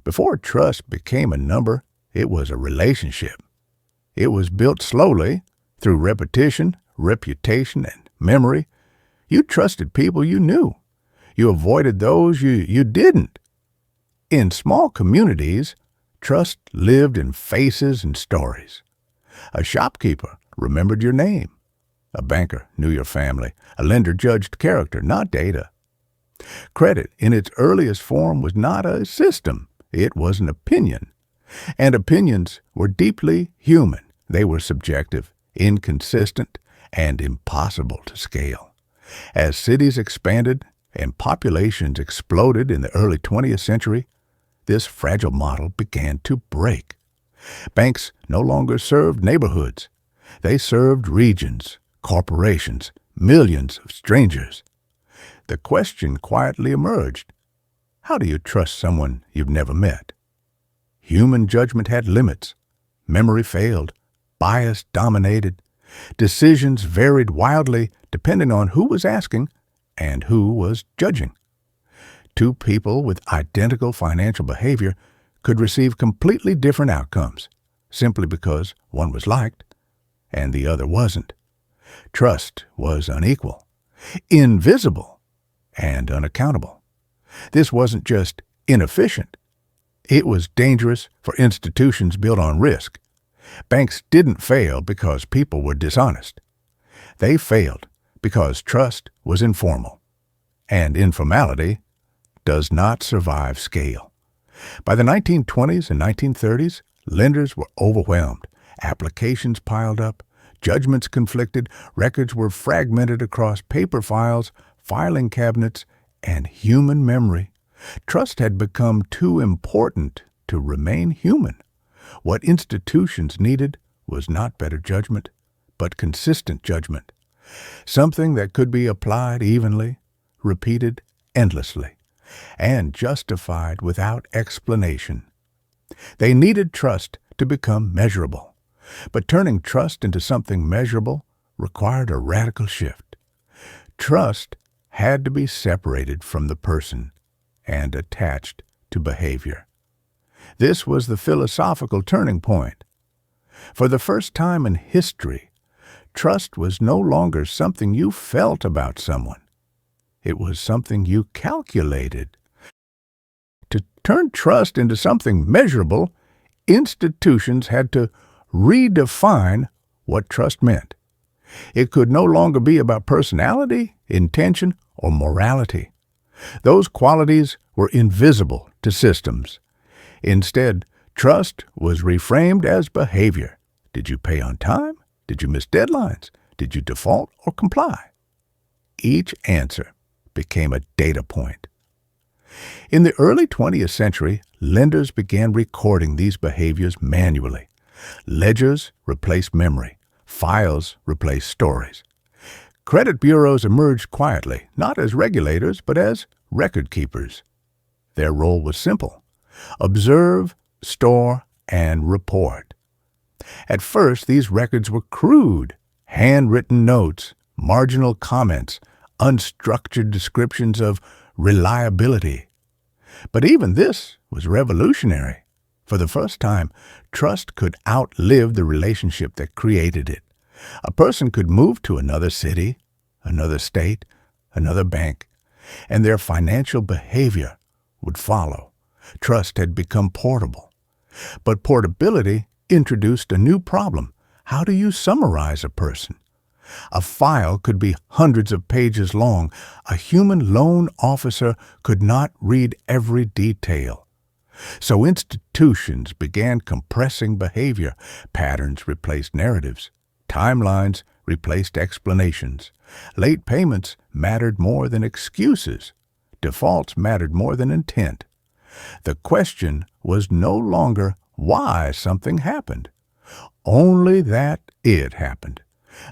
Before trust became a number, it was a relationship. It was built slowly through repetition, reputation, and memory. You trusted people you knew. You avoided those you didn't. In small communities, trust lived in faces and stories. A shopkeeper remembered your name. A banker knew your family. A lender judged character, not data. Credit, in its earliest form, was not a system. It was an opinion. And opinions were deeply human. They were subjective, inconsistent, and impossible to scale. As cities expanded and populations exploded in the early 20th century, this fragile model began to break. Banks no longer served neighborhoods. They served regions, corporations, millions of strangers. The question quietly emerged: how do you trust someone you've never met? Human judgment had limits. Memory failed. Bias dominated. Decisions varied wildly depending on who was asking and who was judging. Two people with identical financial behavior could receive completely different outcomes simply because one was liked and the other wasn't. Trust was unequal, invisible, and unaccountable. This wasn't just inefficient. It was dangerous for institutions built on risk. Banks didn't fail because people were dishonest. They failed because trust was informal, and informality does not survive scale. By the 1920s and 1930s, lenders were overwhelmed. Applications piled up, judgments conflicted, records were fragmented across paper files, filing cabinets, and human memory. Trust had become too important to remain human. What institutions needed was not better judgment, but consistent judgment. Something that could be applied evenly, repeated endlessly, and justified without explanation. They needed trust to become measurable. But turning trust into something measurable required a radical shift. Trust had to be separated from the person and attached to behavior. This was the philosophical turning point. For the first time in history, trust was no longer something you felt about someone. It was something you calculated. To turn trust into something measurable, institutions had to redefine what trust meant. It could no longer be about personality, intention, or morality. Those qualities were invisible to systems. Instead, trust was reframed as behavior. Did you pay on time? Did you miss deadlines? Did you default or comply? Each answer became a data point. In the early 20th century, lenders began recording these behaviors manually. Ledgers replaced memory. Files replaced stories. Credit bureaus emerged quietly, not as regulators, but as record keepers. Their role was simple: observe, store, and report. At first, these records were crude: handwritten notes, marginal comments, unstructured descriptions of reliability. But even this was revolutionary. For the first time, trust could outlive the relationship that created it. A person could move to another city, another state, another bank, and their financial behavior would follow. Trust had become portable. But portability introduced a new problem. How do you summarize a person? A file could be hundreds of pages long. A human loan officer could not read every detail. So institutions began compressing behavior. Patterns replaced narratives. Timelines replaced explanations. Late payments mattered more than excuses. Defaults mattered more than intent. The question was no longer why something happened, only that it happened.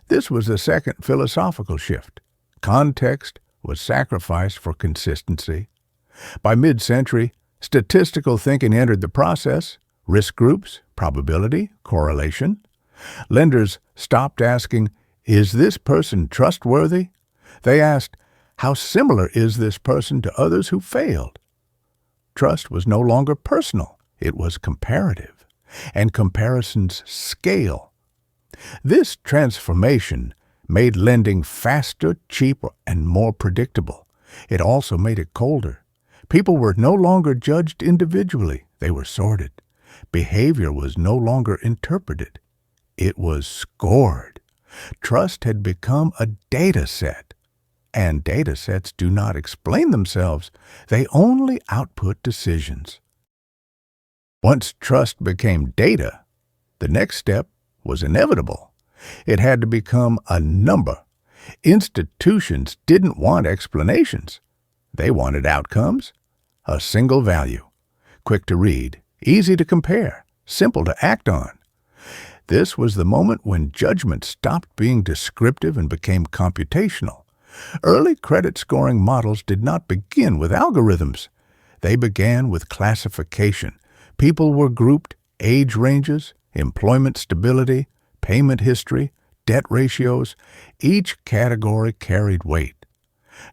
This was the second philosophical shift. Context was sacrificed for consistency. By mid-century, statistical thinking entered the process: risk groups, probability, correlation. Lenders stopped asking, "Is this person trustworthy?" They asked, "How similar is this person to others who failed?" Trust was no longer personal. It was comparative, and comparisons scale. This transformation made lending faster, cheaper, and more predictable. It also made it colder. People were no longer judged individually. They were sorted. Behavior was no longer interpreted. It was scored. Trust had become a data set. And data sets do not explain themselves. They only output decisions. Once trust became data, the next step was inevitable. It had to become a number. Institutions didn't want explanations. They wanted outcomes, a single value, quick to read, easy to compare, simple to act on. This was the moment when judgment stopped being descriptive and became computational. Early credit scoring models did not begin with algorithms. They began with classification. People were grouped, age ranges, employment stability, payment history, debt ratios. Each category carried weight,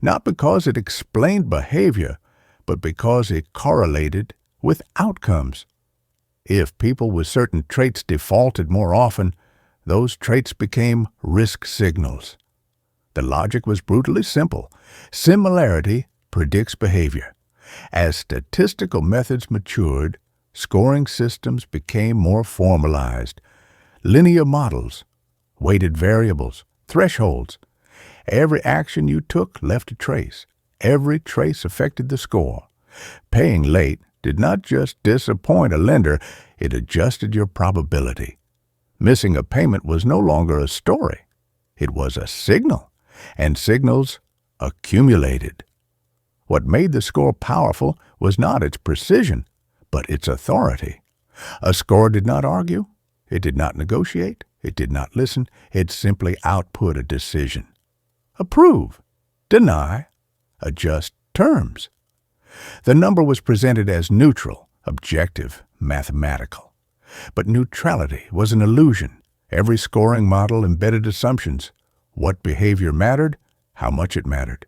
not because it explained behavior, but because it correlated with outcomes. If people with certain traits defaulted more often, those traits became risk signals. The logic was brutally simple. Similarity predicts behavior. As statistical methods matured, scoring systems became more formalized. Linear models, weighted variables, thresholds. Every action you took left a trace. Every trace affected the score. Paying late did not just disappoint a lender, it adjusted your probability. Missing a payment was no longer a story. It was a signal, and signals accumulated. What made the score powerful was not its precision, but its authority. A score did not argue, it did not negotiate, it did not listen, it simply output a decision. Approve, deny, adjust terms. The number was presented as neutral, objective, mathematical. But neutrality was an illusion. Every scoring model embedded assumptions. What behavior mattered, how much it mattered,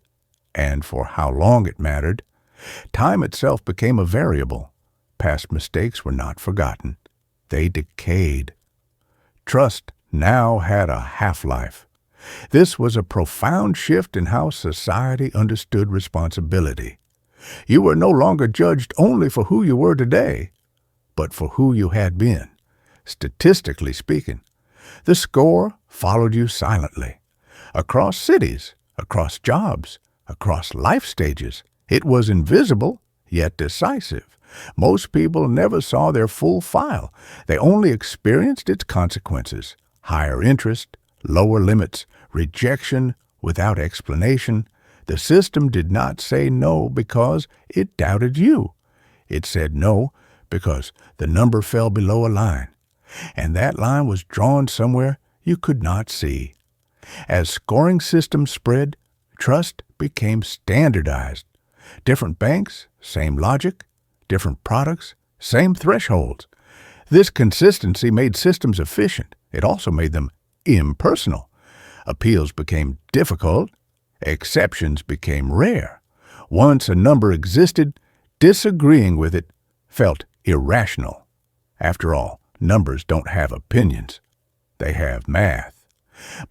and for how long it mattered. Time itself became a variable. Past mistakes were not forgotten. They decayed. Trust now had a half-life. This was a profound shift in how society understood responsibility. You were no longer judged only for who you were today, but for who you had been. Statistically speaking, the score followed you silently. Across cities, across jobs, across life stages, it was invisible, yet decisive. Most people never saw their full file. They only experienced its consequences: higher interest, lower limits, rejection without explanation. The system did not say no because it doubted you. It said no because the number fell below a line, and that line was drawn somewhere you could not see. As scoring systems spread, trust became standardized. Different banks, same logic. Different products, same thresholds. This consistency made systems efficient. It also made them impersonal. Appeals became difficult. Exceptions became rare. Once a number existed, disagreeing with it felt irrational. After all, numbers don't have opinions. They have math.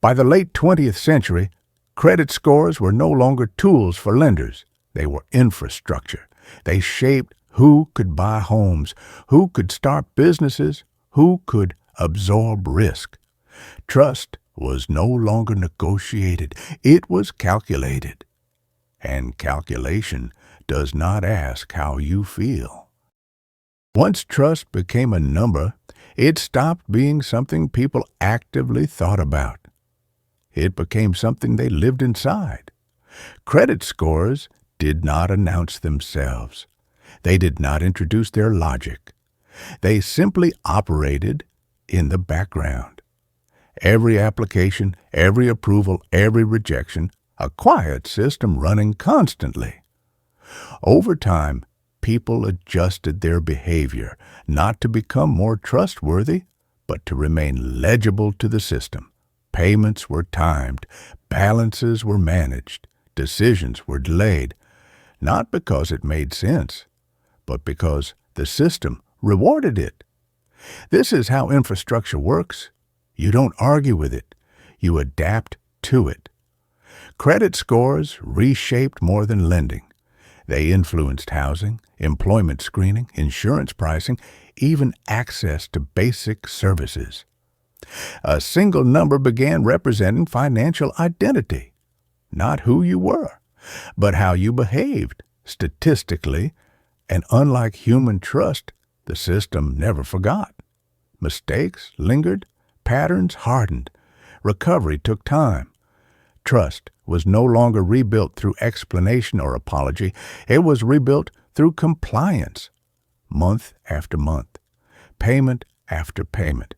By the late 20th century, credit scores were no longer tools for lenders. They were infrastructure. They shaped who could buy homes, who could start businesses, who could absorb risk. Trust was no longer negotiated. It was calculated. And calculation does not ask how you feel. Once trust became a number, it stopped being something people actively thought about. It became something they lived inside. Credit scores did not announce themselves. They did not introduce their logic. They simply operated in the background. Every application, every approval, every rejection, a quiet system running constantly. Over time, people adjusted their behavior, not to become more trustworthy, but to remain legible to the system. Payments were timed, balances were managed, decisions were delayed, not because it made sense, but because the system rewarded it. This is how infrastructure works. You don't argue with it. You adapt to it. Credit scores reshaped more than lending. They influenced housing, employment screening, insurance pricing, even access to basic services. A single number began representing financial identity, not who you were, but how you behaved statistically, and unlike human trust, the system never forgot. Mistakes lingered, patterns hardened, recovery took time. Trust was no longer rebuilt through explanation or apology. It was rebuilt through compliance, month after month, payment after payment.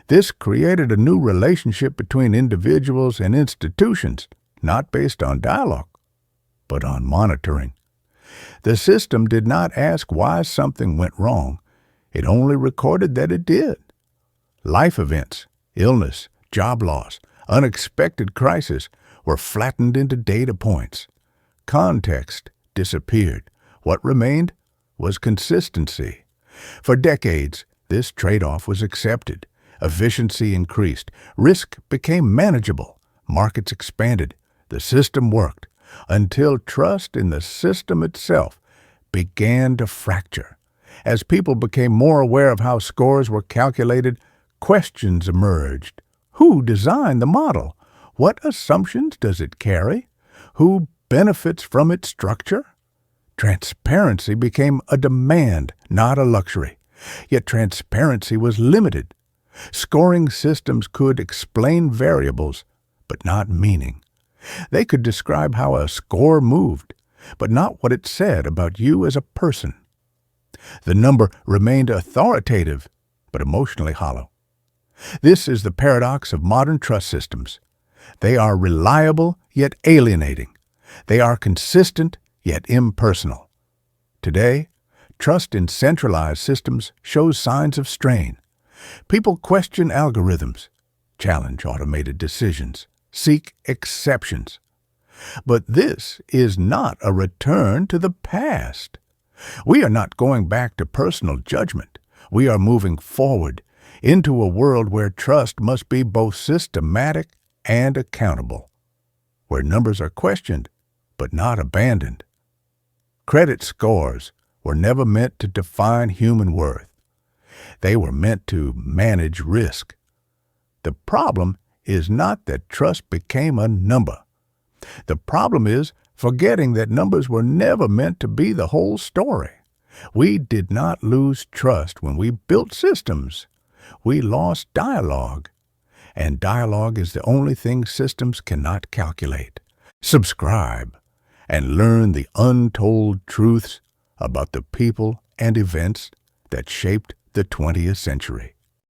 This created a new relationship between individuals and institutions, not based on dialogue, but on monitoring. The system did not ask why something went wrong. It only recorded that it did. Life events, illness, job loss, unexpected crisis were flattened into data points. Context disappeared. What remained was consistency. For decades, this trade-off was accepted. Efficiency increased. Risk became manageable. Markets expanded. The system worked until trust in the system itself began to fracture. As people became more aware of how scores were calculated, questions emerged. Who designed the model? What assumptions does it carry? Who benefits from its structure? Transparency became a demand, not a luxury. Yet transparency was limited. Scoring systems could explain variables, but not meaning. They could describe how a score moved, but not what it said about you as a person. The number remained authoritative, but emotionally hollow. This is the paradox of modern trust systems. They are reliable, yet alienating. They are consistent, yet impersonal. Today, trust in centralized systems shows signs of strain. People question algorithms, challenge automated decisions, seek exceptions. But this is not a return to the past. We are not going back to personal judgment. We are moving forward into a world where trust must be both systematic and accountable, where numbers are questioned but not abandoned. Credit scores were never meant to define human worth. They were meant to manage risk. The problem is not that trust became a number. The problem is forgetting that numbers were never meant to be the whole story. We did not lose trust when we built systems. We lost dialogue. And dialogue is the only thing systems cannot calculate. Subscribe and learn the untold truths about the people and events that shaped the 20th century.